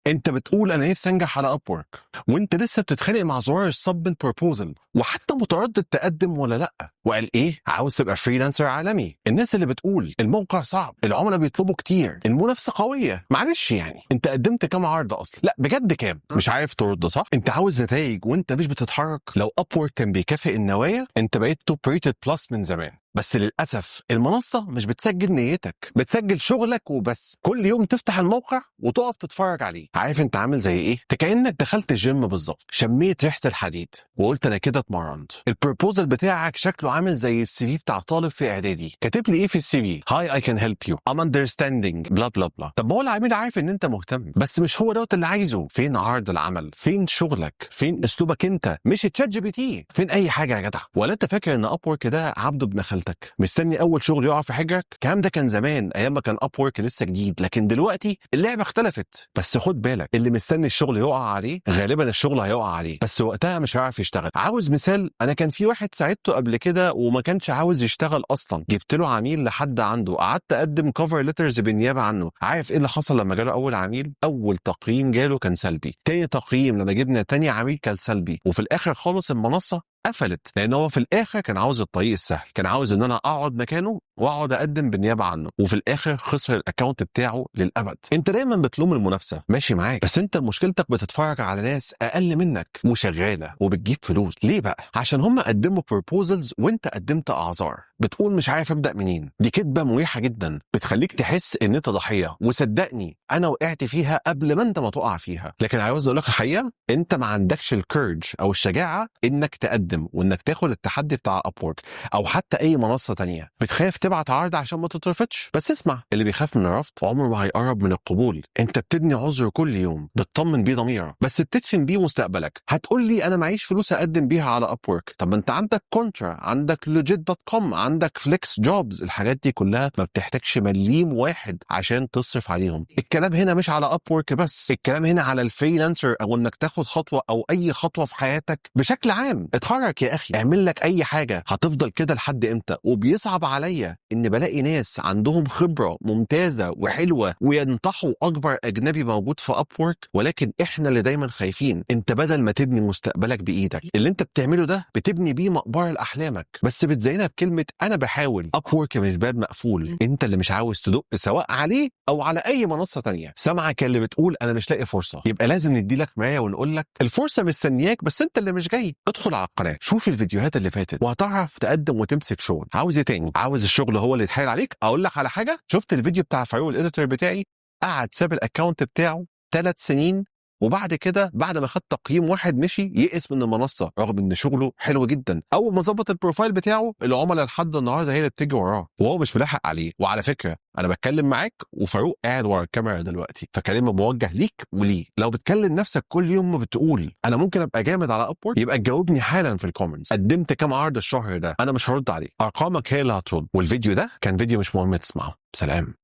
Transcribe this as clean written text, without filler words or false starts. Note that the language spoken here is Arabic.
انت بتقول انا نفسي انجح على ابورك وانت لسه بتتخانق مع زرار السبمنت بروبوزل وحتى متردد تقدم ولا لا، وقال ايه عاوز تبقى فريلانسر عالمي. الناس اللي بتقول الموقع صعب، العملاء بيطلبوا كتير، المنافسه قويه، معلش يعني انت قدمت كام عرض اصلا؟ لا بجد كام؟ مش عارف ترد صح؟ انت عاوز نتائج وانت مش بتتحرك. لو ابورك كان بيكافئ النوايا انت بقيت توب ريتد بلس من زمان. بس للأسف المنصة مش بتسجل نيتك، بتسجل شغلك وبس. كل يوم تفتح الموقع وتقف تتفرج عليه. عارف انت عامل زي ايه؟ كأنك دخلت الجيم بالظبط، شميت ريحة الحديد وقلت انا كده اتمرنت. البروبوزل بتاعك شكله عامل زي السي في بتاع طالب في اعدادي، كاتب لي ايه في السي في؟ هاي اي كان هيلب يو، ام اندرستاندينج، بلا بلا بلا. طب ما هو العميل عارف ان انت مهتم، بس مش هو دوت اللي عايزه. فين عرض العمل؟ فين شغلك؟ فين اسلوبك انت؟ مش تشات جي بي تي. فين اي حاجه يا جدع؟ ولا انت فاكر ان ابورك ده عبد ابن خالتك مستني اول شغل يقع في حجرك؟ الكلام ده كان زمان ايام ما كان ابورك لسه جديد، لكن دلوقتي اللعبه اختلفت. بس خد بالك، اللي مستني الشغل يقع عليه غالبا الشغل هيقع عليه، بس وقتها مش هيعرف يشتغل. عاوز مثال؟ انا كان في واحد ساعدته قبل كده وما كانش عاوز يشتغل اصلا، جبت له عميل لحد عنده، قعدت اقدم كفر ليترز بالنيابه عنه. عارف ايه اللي حصل لما جاله اول عميل؟ اول تقييم جاله كان سلبي، تاني تقييم لما جبنا تاني عميل كان سلبي، وفي الاخر خالص المنصه قفلت، لان هو في الاخر كان عاوز الطريق السهل، كان عاوز ان انا اقعد مكانه واقعد اقدم بالنيابه عنه، وفي الاخر خسر الاكونت بتاعه للابد. انت دايما بتلوم المنافسه، ماشي معاك، بس انت مشكلتك بتتفرج على ناس اقل منك وشغاله وبتجيب فلوس. ليه بقى؟ عشان هم قدموا بروبوزلز وانت قدمت اعذار، بتقول مش عارف ابدا منين. دي كدبه مريحه جدا بتخليك تحس ان انت ضحيه، وصدقني انا وقعت فيها قبل ما انت ما تقع فيها. لكن عاوز اقول لك الحقيقه، انت ما عندكش الكيرج او الشجاعه انك تقدم وانك تاخد التحدي بتاع ابورك او حتى اي منصه تانية. بتخاف تبعت عرض عشان ما تترفضش. بس اسمع، اللي بيخاف من الرفض عمره ما هيقرب من القبول. انت بتبني عذر كل يوم بتطمن بيه ضميرك، بس بتدفن بيه مستقبلك. هتقول لي انا معيش فلوس اقدم بيها على ابورك. طب ما انت عندك كونترا، عندك legit.com، عندك فليكس جوبز. الحاجات دي كلها ما بتحتاجش مليم واحد عشان تصرف عليهم. الكلام هنا مش على ابورك بس، الكلام هنا على الفريلانسر، او انك تاخد خطوه او اي خطوه في حياتك بشكل عام. اتحرك يا اخي، اعمل لك اي حاجه. هتفضل كده لحد امتى؟ وبيصعب عليا ان بلاقي ناس عندهم خبره ممتازه وحلوه وينطحوا اكبر اجنبي موجود في ابورك، ولكن احنا اللي دايما خايفين. انت بدل ما تبني مستقبلك بايدك، اللي انت بتعمله ده بتبني بيه مقبره لاحلامك، بس بتزينها بكلمه انا بحاول. ابورك مش باب مقفول، انت اللي مش عاوز تدق سواء عليه او على اي منصه تانية. سامعك اللي بتقول انا مش لاقي فرصه، يبقى لازم ندي لك مرايه ونقول لك الفرصه مستنياك، بس انت اللي مش جاي. ادخل على القناه، شوف الفيديوهات اللي فاتت وهتعرف تقدم وتمسك شغل. عاوز ايه تاني؟ عاوز الشغل هو اللي يتحايل عليك؟ اقول لك على حاجه، شفت الفيديو بتاع فاروق الاديتور بتاعي؟ قعد ساب الاكونت بتاعه 3 سنين، وبعد كده بعد ما خد تقييم واحد مشي، يئس من المنصه رغم ان شغله حلو جدا. اول ما ظبط البروفايل بتاعه العملاء لحد النهارده هي اللي بتيجي وراه وهو مش ملاحق عليه. وعلى فكره انا بتكلم معاك وفاروق قاعد ورا الكاميرا دلوقتي، فكلامي موجه ليك وليه. لو بتكلم نفسك كل يوم وبتقول انا ممكن ابقى جامد على ابورك، يبقى تجاوبني حالا في الكومنتس. قدمت كام عرض الشهر ده؟ انا مش هرد عليك، ارقامك هي اللي هترد. والفيديو ده كان فيديو مش مهم تسمعه. سلام.